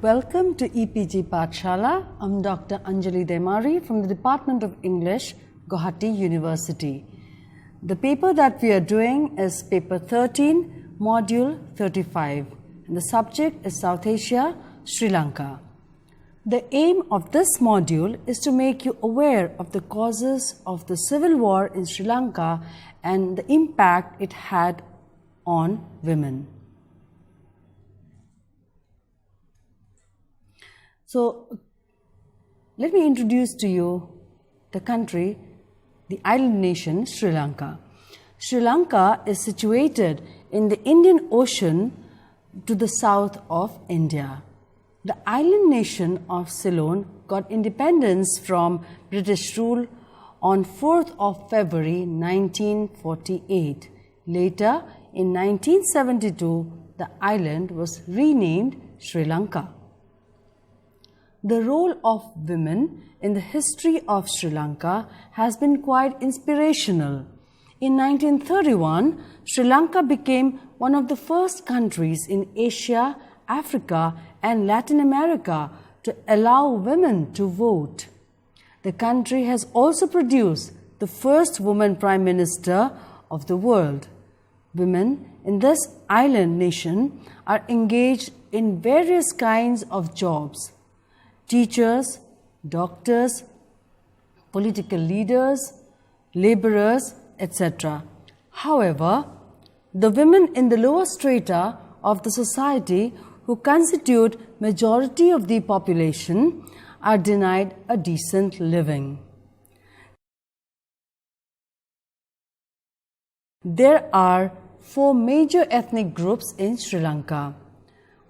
Welcome to EPG-Pathshala. I'm Dr. Anjali Demari from the Department of English, Guwahati University. The paper that we are doing is paper 13, module 35, and the subject is South Asia, Sri Lanka. The aim of this module is to make you aware of the causes of the civil war in Sri Lanka and the impact it had on women. So, let me introduce to you the country, the island nation Sri Lanka. Sri Lanka is situated in the Indian Ocean to the south of India. The island nation of Ceylon got independence from British rule on 4th of February 1948. Later, in 1972, the island was renamed Sri Lanka. The role of women in the history of Sri Lanka has been quite inspirational. In 1931, Sri Lanka became one of the first countries in Asia, Africa, and Latin America to allow women to vote. The country has also produced the first woman Prime Minister of the world. Women in this island nation are engaged in various kinds of jobs: teachers, doctors, political leaders, laborers, etc. However, the women in the lower strata of the society, who constitute majority of the population, are denied a decent living. There are 4 major ethnic groups in Sri Lanka.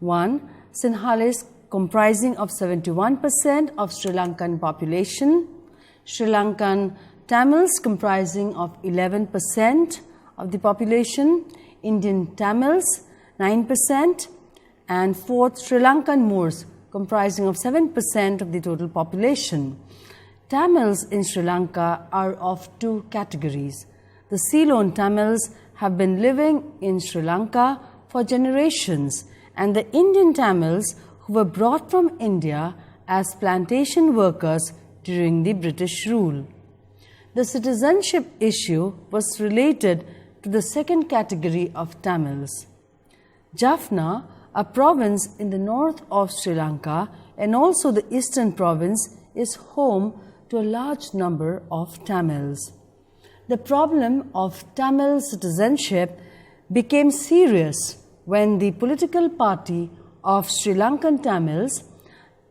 1. Sinhalese, comprising of 71% of Sri Lankan population. Sri Lankan Tamils, comprising of 11% of the population. Indian Tamils, 9%. And 4th, Sri Lankan Moors, comprising of 7% of the total population. Tamils in Sri Lanka are of 2 categories. The Ceylon Tamils have been living in Sri Lanka for generations, and the Indian Tamils who were brought from India as plantation workers during the British rule. The citizenship issue was related to the second category of Tamils. Jaffna, a province in the north of Sri Lanka and also the eastern province, is home to a large number of Tamils. The problem of Tamil citizenship became serious when the political party of Sri Lankan Tamils,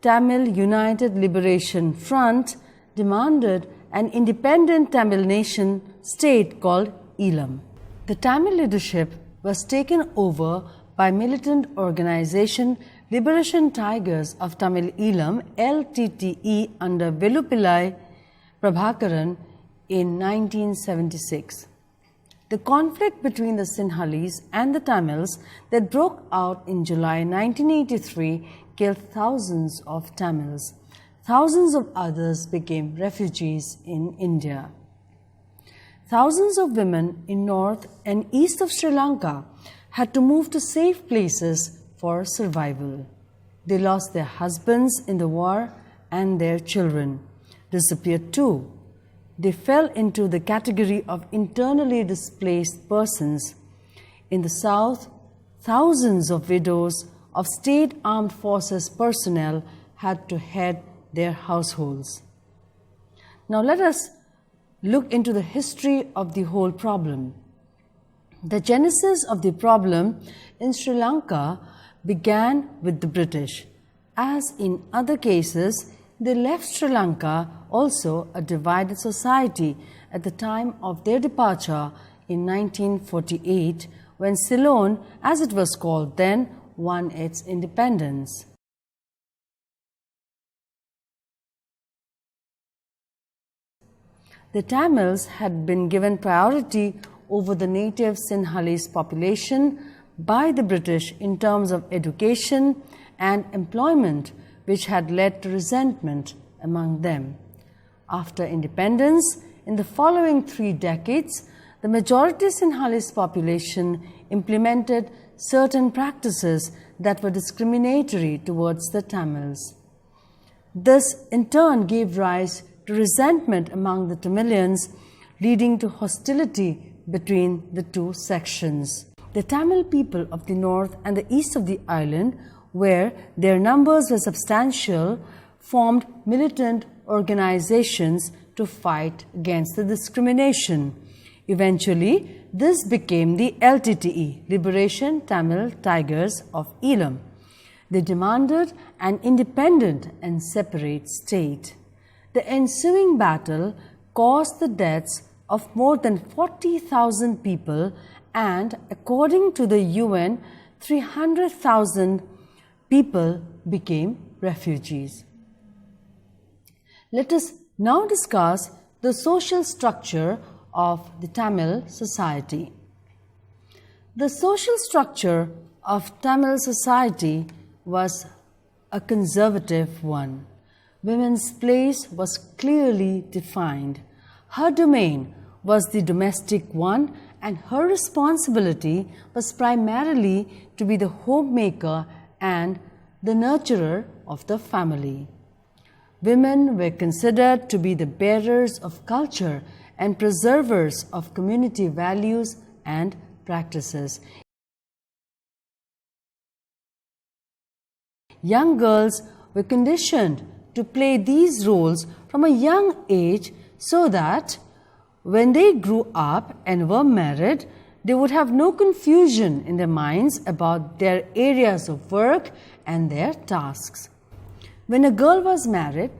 Tamil United Liberation Front, demanded an independent Tamil nation state called Elam. The Tamil leadership was taken over by militant organization Liberation Tigers of Tamil Elam, LTTE, under Velupillai Prabhakaran in 1976. The conflict between the Sinhalese and the Tamils that broke out in July 1983 killed thousands of Tamils. Thousands of others became refugees in India. Thousands of women in north and east of Sri Lanka had to move to safe places for survival. They lost their husbands in the war, and their children disappeared too. They fell into the category of internally displaced persons. In the south, thousands of widows of state armed forces personnel had to head their households. Now let us look into the history of the whole problem. The genesis of the problem in Sri Lanka began with the British. As in other cases, They left Sri Lanka also a divided society at the time of their departure in 1948, when Ceylon, as it was called then, won its independence. The Tamils had been given priority over the native Sinhalese population by the British in terms of education and employment, which had led to resentment among them. After independence, in the following 3 decades, the majority Sinhalese population implemented certain practices that were discriminatory towards the Tamils. This in turn gave rise to resentment among the Tamilians, leading to hostility between the two sections. The Tamil people of the north and the east of the island, where their numbers were substantial, formed militant organizations to fight against the discrimination. Eventually, this became the LTTE, Liberation Tamil Tigers of Elam. They demanded an independent and separate state. The ensuing battle caused the deaths of more than 40,000 people, and according to the UN, 300,000 people became refugees. Let us now discuss the social structure of the Tamil society. The social structure of Tamil society was a conservative one. Women's place was clearly defined. Her domain was the domestic one, and her responsibility was primarily to be the homemaker and the nurturer of the family. Women were considered to be the bearers of culture and preservers of community values and practices. Young girls were conditioned to play these roles from a young age so that when they grew up and were married, they would have no confusion in their minds about their areas of work and their tasks. When a girl was married,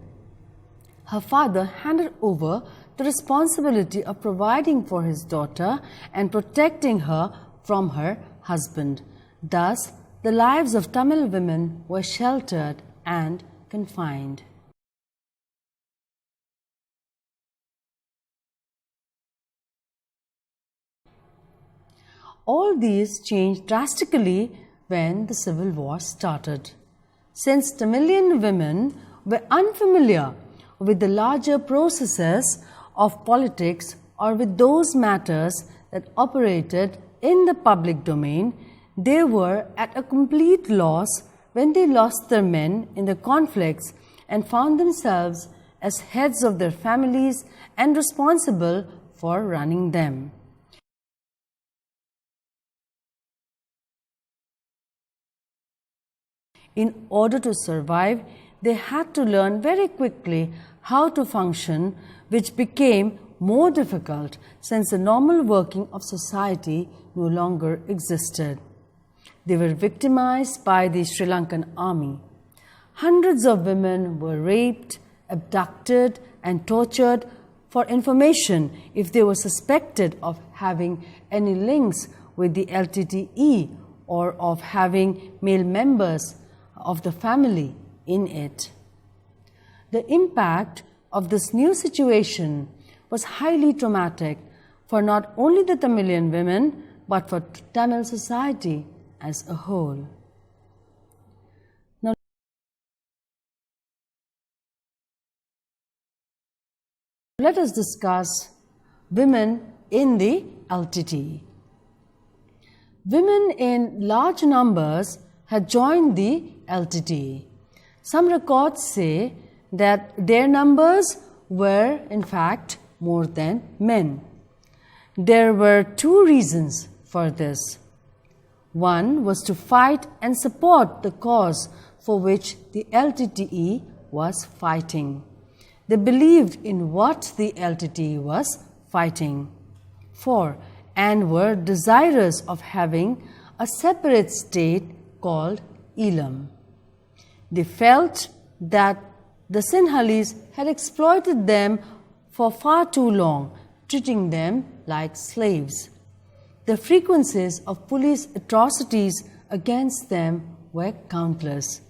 her father handed over the responsibility of providing for his daughter and protecting her from her husband. Thus, the lives of Tamil women were sheltered and confined. All these changed drastically when the Civil War started. Since Tamilian women were unfamiliar with the larger processes of politics or with those matters that operated in the public domain, they were at a complete loss when they lost their men in the conflicts and found themselves as heads of their families and responsible for running them. In order to survive, they had to learn very quickly how to function, which became more difficult since the normal working of society no longer existed. They were victimized by the Sri Lankan army. Hundreds of women were raped, abducted, and tortured for information if they were suspected of having any links with the LTTE or of having male members of the family in it. The impact of this new situation was highly traumatic for not only the Tamilian women but for Tamil society as a whole. Now, let us discuss women in the LTTE. Women in large numbers had joined the LTTE. Some records say that their numbers were in fact more than men. There were 2 reasons for this. One was to fight and support the cause for which the LTTE was fighting. They believed in what the LTTE was fighting for and were desirous of having a separate state called Elam. They felt that The Sinhalese had exploited them for far too long, treating them like slaves. The frequencies of police atrocities against them were countless.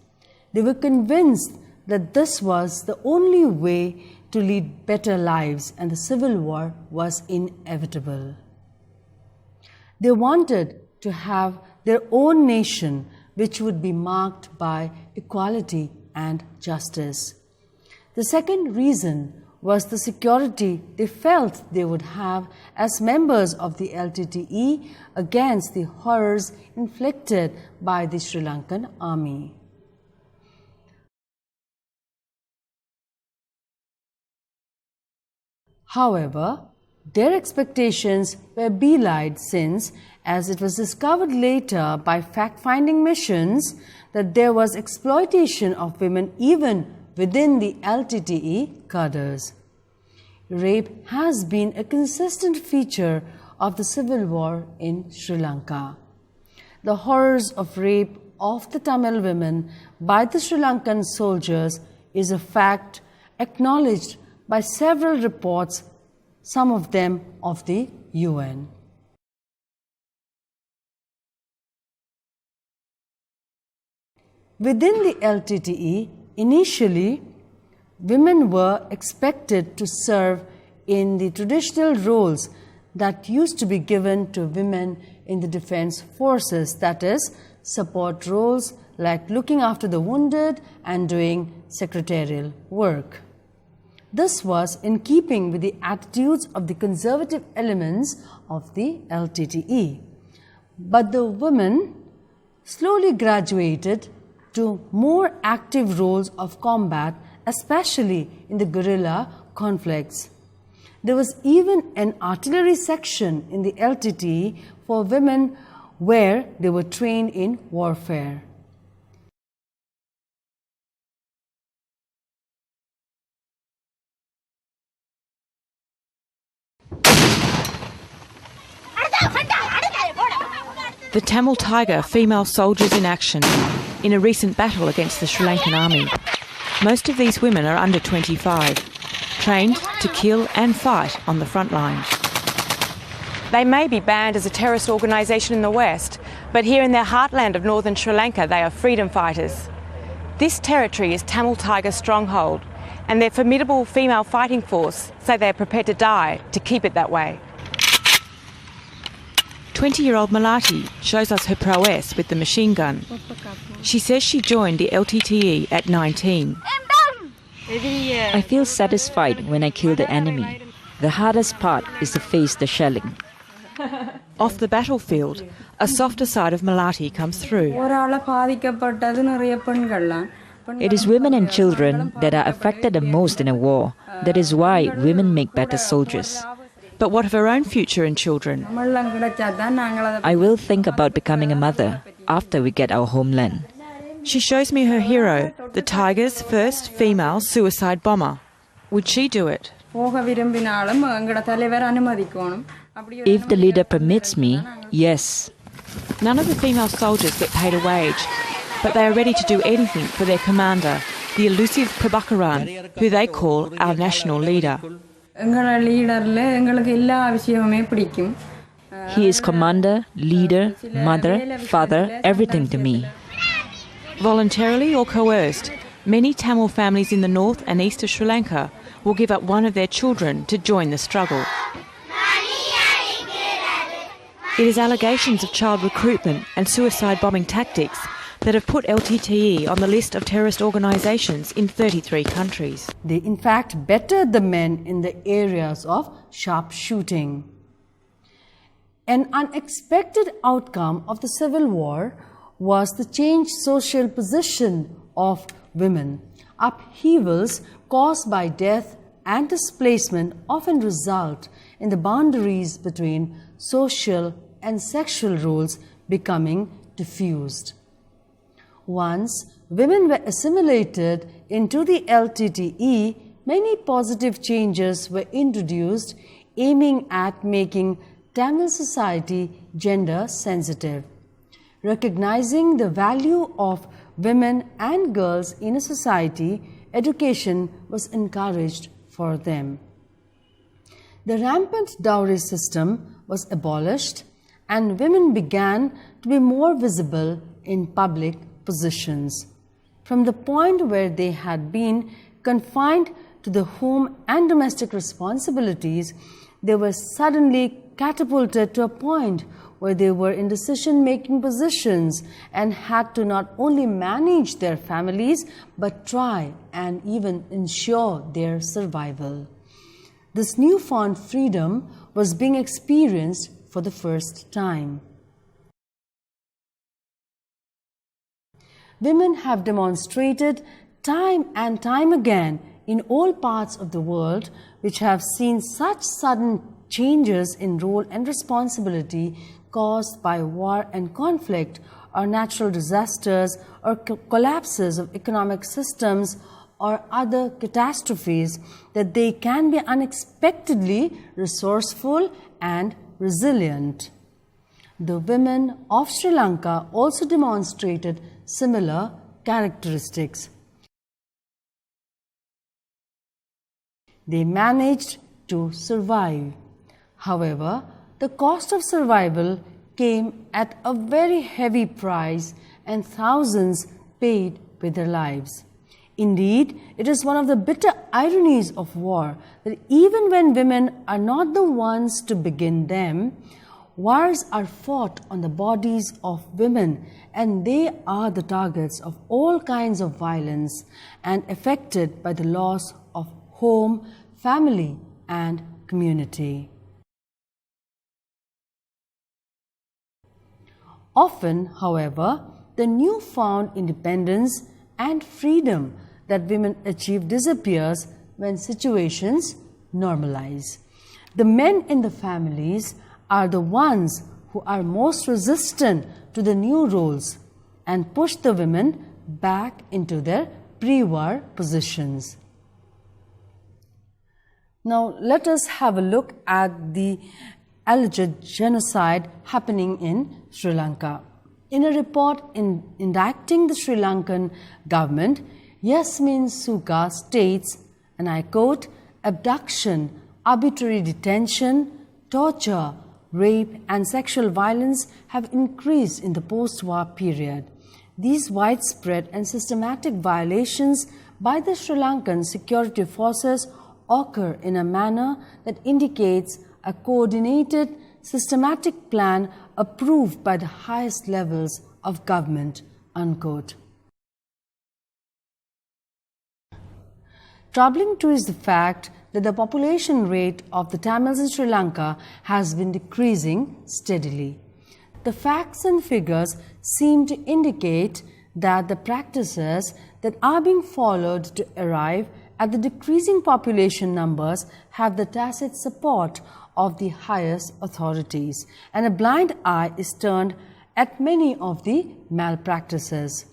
They were convinced that this was the only way to lead better lives and the civil war was inevitable. They wanted to have their own nation which would be marked by equality and justice. The second reason was the security they felt they would have as members of the LTTE against the horrors inflicted by the Sri Lankan army. However, their expectations were belied since, as it was discovered later by fact-finding missions, that there was exploitation of women even within the LTTE cadres. Rape has been a consistent feature of the civil war in Sri Lanka. The horrors of rape of the Tamil women by the Sri Lankan soldiers is a fact acknowledged by several reports, some of them of the UN. Within the LTTE, initially, women were expected to serve in the traditional roles that used to be given to women in the defense forces, that is, support roles like looking after the wounded and doing secretarial work. This was in keeping with the attitudes of the conservative elements of the LTTE. But the women slowly graduated to more active roles of combat, especially in the guerrilla conflicts. There was even an artillery section in the LTTE for women where they were trained in warfare. The Tamil Tiger female soldiers in action in a recent battle against the Sri Lankan army. Most of these women are under 25, trained to kill and fight on the front line. They may be banned as a terrorist organisation in the West, but here in their heartland of northern Sri Lanka they are freedom fighters. This territory is Tamil Tiger stronghold, and their formidable female fighting force say they are prepared to die to keep it that way. 20-year-old Malati shows us her prowess with the machine gun. She says she joined the LTTE at 19. I feel satisfied when I kill the enemy. The hardest part is to face the shelling. Off the battlefield, a softer side of Malati comes through. It is women and children that are affected the most in a war. That is why women make better soldiers. But what of her own future and children? I will think about becoming a mother after we get our homeland. She shows me her hero, the Tiger's first female suicide bomber. Would she do it? If the leader permits me, yes. None of the female soldiers get paid a wage, but they are ready to do anything for their commander, the elusive Prabhakaran, who they call our national leader. He is commander, leader, mother, father, everything to me. Voluntarily or coerced, many Tamil families in the north and east of Sri Lanka will give up one of their children to join the struggle. It is allegations of child recruitment and suicide bombing tactics that have put LTTE on the list of terrorist organisations in 33 countries. They in fact bettered the men in the areas of sharpshooting. An unexpected outcome of the civil war was the changed social position of women. Upheavals caused by death and displacement often result in the boundaries between social and sexual roles becoming diffused. Once women were assimilated into the LTTE, many positive changes were introduced aiming at making Tamil society gender sensitive. Recognizing the value of women and girls in a society education was encouraged for them. The rampant dowry system was abolished, and women began to be more visible in public positions. From the point where they had been confined to the home and domestic responsibilities, they were suddenly catapulted to a point where they were in decision-making positions and had to not only manage their families but try and even ensure their survival. This newfound freedom was being experienced for the first time. Women have demonstrated time and time again in all parts of the world which have seen such sudden changes in role and responsibility caused by war and conflict, or natural disasters, or collapses of economic systems, or other catastrophes, that they can be unexpectedly resourceful and resilient. The women of Sri Lanka also demonstrated similar characteristics. They managed to survive. However, the cost of survival came at a very heavy price, and thousands paid with their lives. Indeed, it is one of the bitter ironies of war that even when women are not the ones to begin them, wars are fought on the bodies of women, and they are the targets of all kinds of violence and affected by the loss of home, family, and community. Often, however, the newfound independence and freedom that women achieve disappears when situations normalize. The men in the families are the ones who are most resistant to the new roles and push the women back into their pre-war positions. Now, let us have a look at the alleged genocide happening in Sri Lanka. In a report indicting the Sri Lankan government, Yasmin Suka states, and I quote, "Abduction, arbitrary detention, torture, rape and sexual violence have increased in the post-war period. These widespread and systematic violations by the Sri Lankan security forces occur in a manner that indicates a coordinated, systematic plan approved by the highest levels of government," unquote. Troubling too is the fact that the population rate of the Tamils in Sri Lanka has been decreasing steadily. The facts and figures seem to indicate that the practices that are being followed to arrive at the decreasing population numbers have the tacit support of the highest authorities, and a blind eye is turned at many of the malpractices.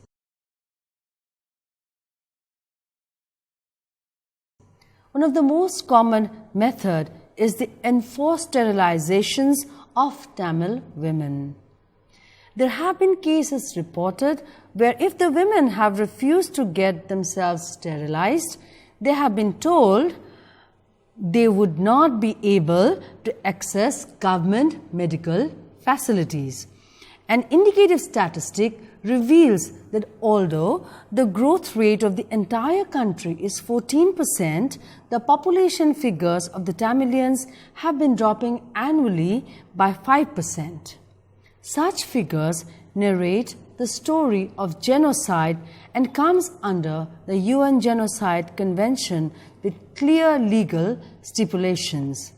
One of the most common method is the enforced sterilizations of Tamil women. There have been cases reported where if the women have refused to get themselves sterilized, they have been told they would not be able to access government medical facilities. An indicative statistic reveals that although the growth rate of the entire country is 14%, the population figures of the Tamilians have been dropping annually by 5%. Such figures narrate the story of genocide and comes under the UN Genocide Convention with clear legal stipulations.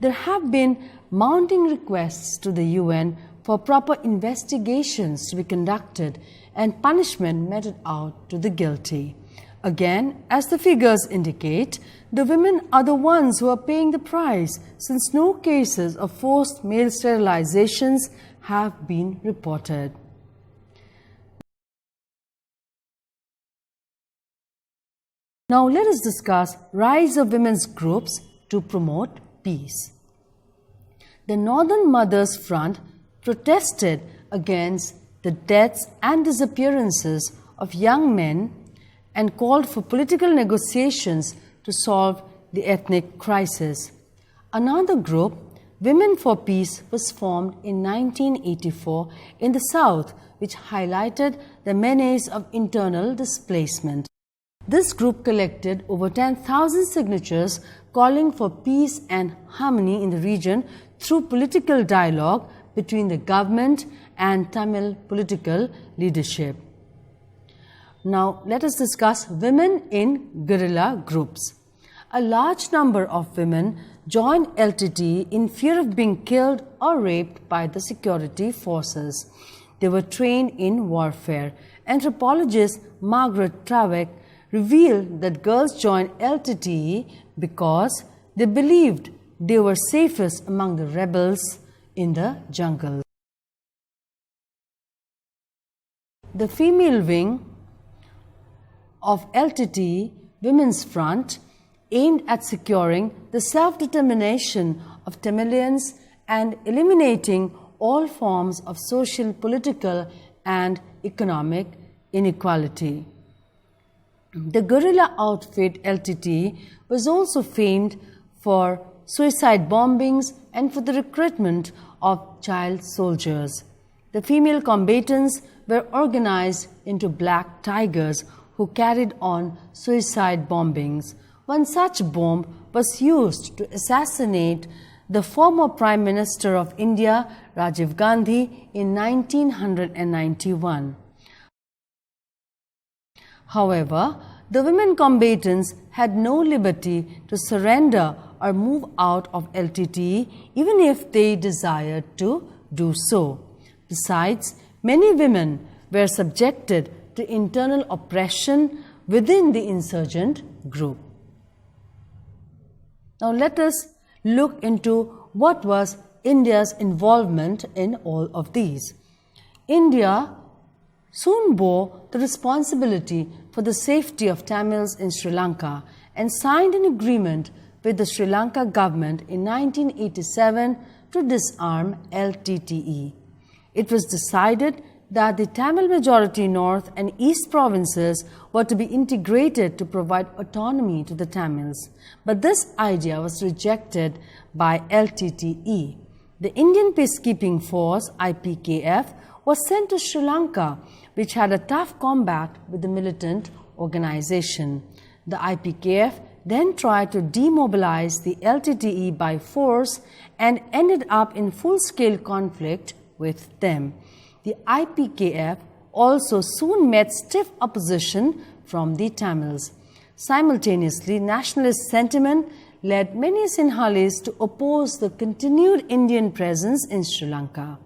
There have been mounting requests to the UN for proper investigations to be conducted and punishment meted out to the guilty. Again, as the figures indicate, the women are the ones who are paying the price, since no cases of forced male sterilizations have been reported. Now let us discuss rise of women's groups to promote peace. The Northern Mothers Front protested against the deaths and disappearances of young men and called for political negotiations to solve the ethnic crisis. Another group, Women for Peace, was formed in 1984 in the South, which highlighted the menace of internal displacement. This group collected over 10,000 signatures calling for peace and harmony in the region through political dialogue between the government and Tamil political leadership. Now, let us discuss women in guerrilla groups. A large number of women joined LTTE in fear of being killed or raped by the security forces. They were trained in warfare. Anthropologist Margaret Trawick revealed that girls joined LTTE because they believed they were safest among the rebels in the jungle. The female wing of LTTE, Women's Front, aimed at securing the self-determination of Tamilians and eliminating all forms of social, political, and economic inequality. The guerrilla outfit LTT was also famed for suicide bombings and for the recruitment of child soldiers. The female combatants were organized into Black Tigers who carried on suicide bombings. One such bomb was used to assassinate the former Prime Minister of India, Rajiv Gandhi, in 1991. However, the women combatants had no liberty to surrender or move out of LTTE even if they desired to do so. Besides, many women were subjected to internal oppression within the insurgent group. Now let us look into what was India's involvement in all of these. India soon bore the responsibility for the safety of Tamils in Sri Lanka and signed an agreement with the Sri Lanka government in 1987 to disarm LTTE. It was decided that the Tamil majority North and East provinces were to be integrated to provide autonomy to the Tamils. But this idea was rejected by LTTE. The Indian Peacekeeping Force, IPKF, was sent to Sri Lanka, which had a tough combat with the militant organization. The IPKF then tried to demobilize the LTTE by force and ended up in full-scale conflict with them. The IPKF also soon met stiff opposition from the Tamils. Simultaneously, nationalist sentiment led many Sinhalese to oppose the continued Indian presence in Sri Lanka.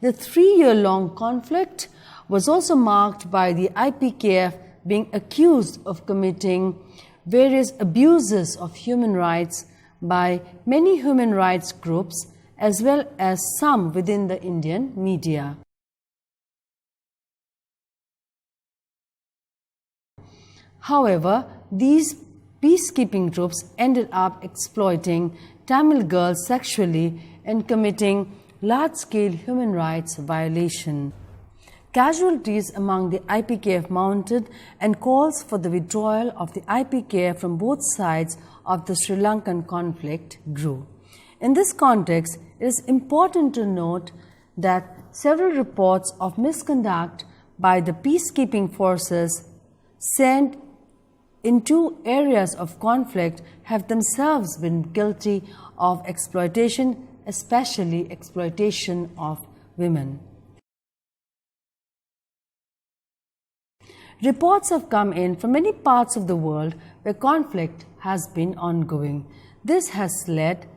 The 3-year-long conflict was also marked by the IPKF being accused of committing various abuses of human rights by many human rights groups as well as some within the Indian media. However, these peacekeeping groups ended up exploiting Tamil girls sexually and committing large-scale human rights violation. Casualties among the IPKF mounted and calls for the withdrawal of the IPKF from both sides of the Sri Lankan conflict grew. In this context, it is important to note that several reports of misconduct by the peacekeeping forces sent in 2 areas of conflict have themselves been guilty of exploitation, especially exploitation of women. Reports have come in from many parts of the world where conflict has been ongoing. This has led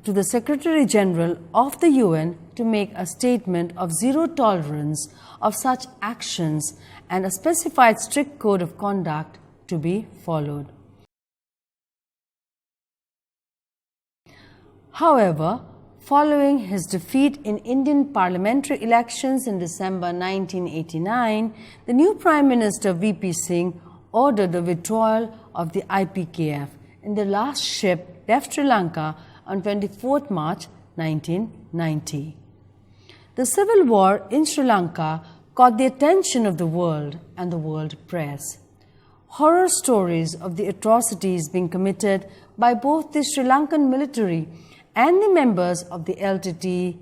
to the Secretary General of the UN to make a statement of zero tolerance of such actions and a specified strict code of conduct to be followed. However, following his defeat in Indian parliamentary elections in December 1989, the new Prime Minister VP Singh ordered the withdrawal of the IPKF, and the last ship left Sri Lanka on 24 March 1990. The civil war in Sri Lanka caught the attention of the world and the world press. Horror stories of the atrocities being committed by both the Sri Lankan military and the members of the LTTE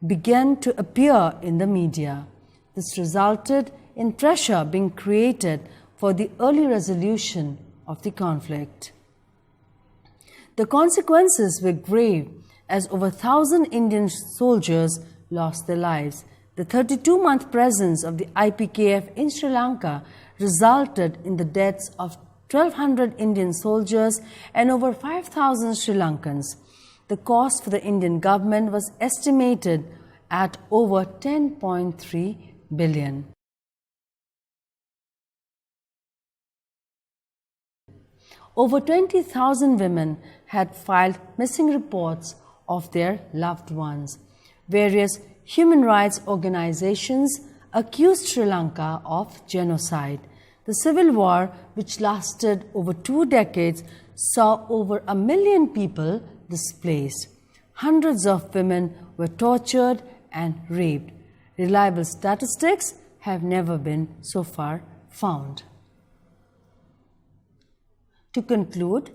began to appear in the media. This resulted in pressure being created for the early resolution of the conflict. The consequences were grave as over 1,000 Indian soldiers lost their lives. The 32-month presence of the IPKF in Sri Lanka resulted in the deaths of 1,200 Indian soldiers and over 5,000 Sri Lankans. The cost for the Indian government was estimated at over 10.3 billion. Over 20,000 women had filed missing reports of their loved ones. Various human rights organizations accused Sri Lanka of genocide. The civil war, which lasted over 2 decades, saw over 1 million people displaced. Hundreds of women were tortured and raped. Reliable statistics have never been so far found. To conclude,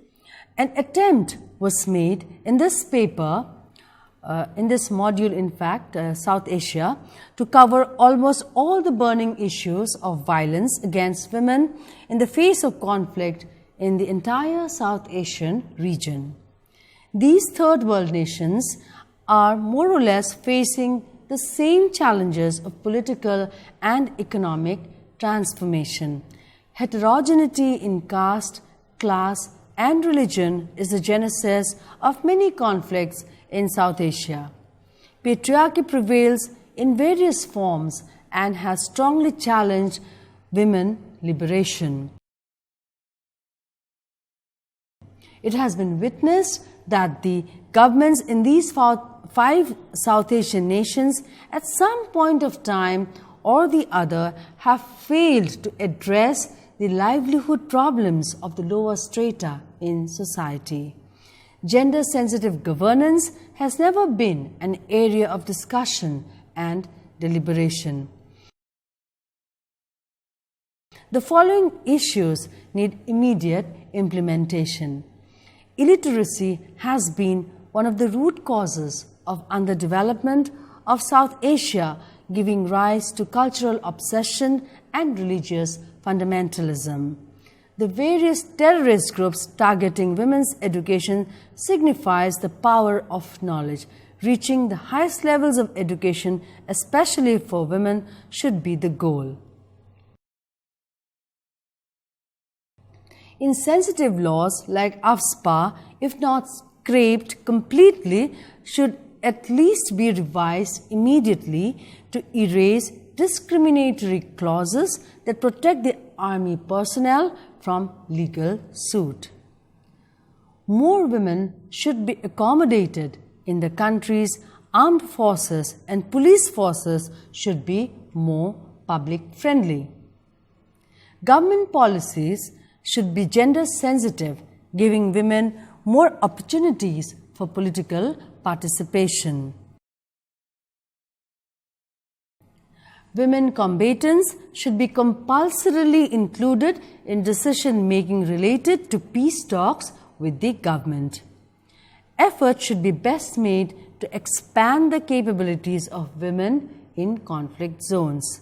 an attempt was made in this paper, in this module in fact, South Asia, to cover almost all the burning issues of violence against women in the face of conflict in the entire South Asian region. These third world nations are more or less facing the same challenges of political and economic transformation. Heterogeneity in caste, class, and religion is the genesis of many conflicts in South Asia. Patriarchy prevails in various forms and has strongly challenged women liberation. It has been witnessed that the governments in these 5 South Asian nations at some point of time or the other have failed to address the livelihood problems of the lower strata in society. Gender-sensitive governance has never been an area of discussion and deliberation. The following issues need immediate implementation. Illiteracy has been one of the root causes of underdevelopment of South Asia, giving rise to cultural obsession and religious fundamentalism. The various terrorist groups targeting women's education signifies the power of knowledge. Reaching the highest levels of education, especially for women, should be the goal. Insensitive laws like AFSPA, if not scrapped completely, should at least be revised immediately to erase discriminatory clauses that protect the army personnel from legal suit. More women should be accommodated in the country's armed forces, and police forces should be more public-friendly. Government policies should be gender-sensitive, giving women more opportunities for political participation. Women combatants should be compulsorily included in decision-making related to peace talks with the government. Efforts should be best made to expand the capabilities of women in conflict zones.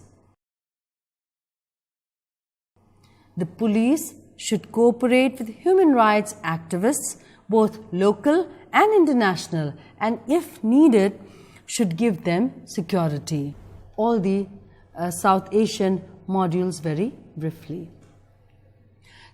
The police should cooperate with human rights activists, both local and international, and if needed, should give them security. All the South Asian modules very briefly.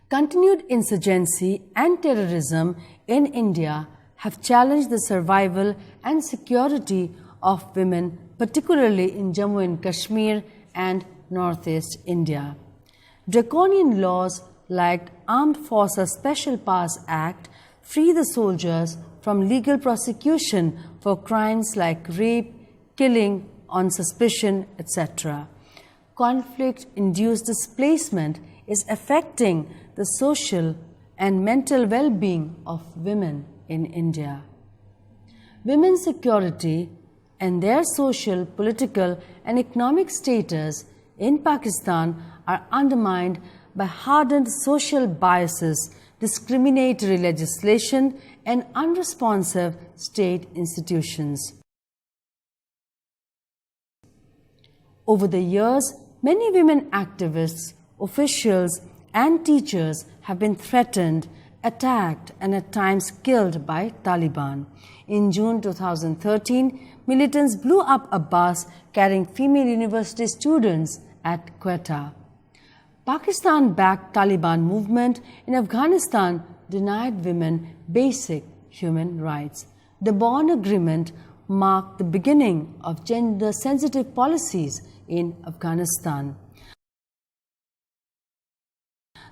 Continued insurgency and terrorism in India have challenged the survival and security of women, particularly in Jammu and Kashmir and Northeast India. Draconian laws like Armed Forces Special Powers Act free the soldiers from legal prosecution for crimes like rape, killing on suspicion, etc. Conflict-induced displacement is affecting the social and mental well-being of women in India. Women's security and their social, political, and economic status in Pakistan are undermined by hardened social biases, discriminatory legislation, and unresponsive state institutions. Over the years, many women activists, officials, and teachers have been threatened, attacked, and at times killed by Taliban. In June 2013, militants blew up a bus carrying female university students at Quetta. Pakistan-backed Taliban movement in Afghanistan denied women basic human rights. The Bonn Agreement marked the beginning of gender-sensitive policies in Afghanistan.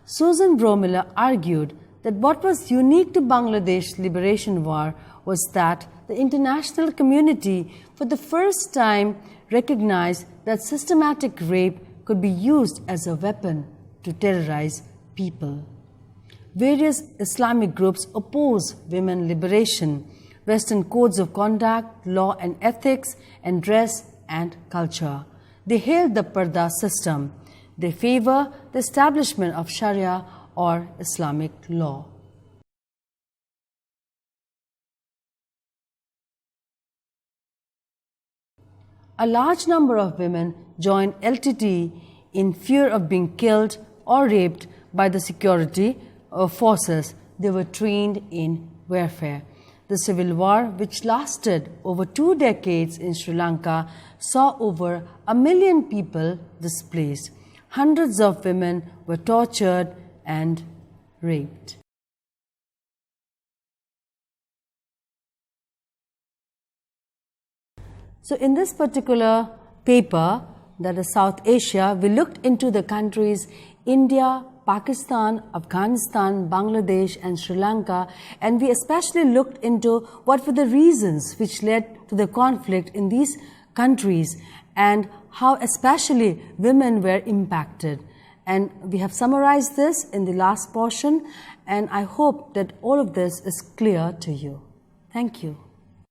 Susan Bromiller argued that what was unique to Bangladesh Liberation War was that the international community for the first time recognized that systematic rape could be used as a weapon to terrorize people. Various Islamic groups oppose women liberation, Western codes of conduct, law and ethics, and dress and culture. They hail the Parda system. They favor the establishment of Sharia or Islamic law. A large number of women joined LTT in fear of being killed or raped by the security forces. They were trained in warfare. The civil war, which lasted over 2 decades in Sri Lanka, saw over 1 million people displaced. Hundreds of women were tortured and raped. So in this particular paper, that is South Asia, we looked into the countries India, Pakistan, Afghanistan, Bangladesh and Sri Lanka, and we especially looked into what were the reasons which led to the conflict in these countries and how especially women were impacted. And we have summarized this in the last portion, and I hope that all of this is clear to you. Thank you.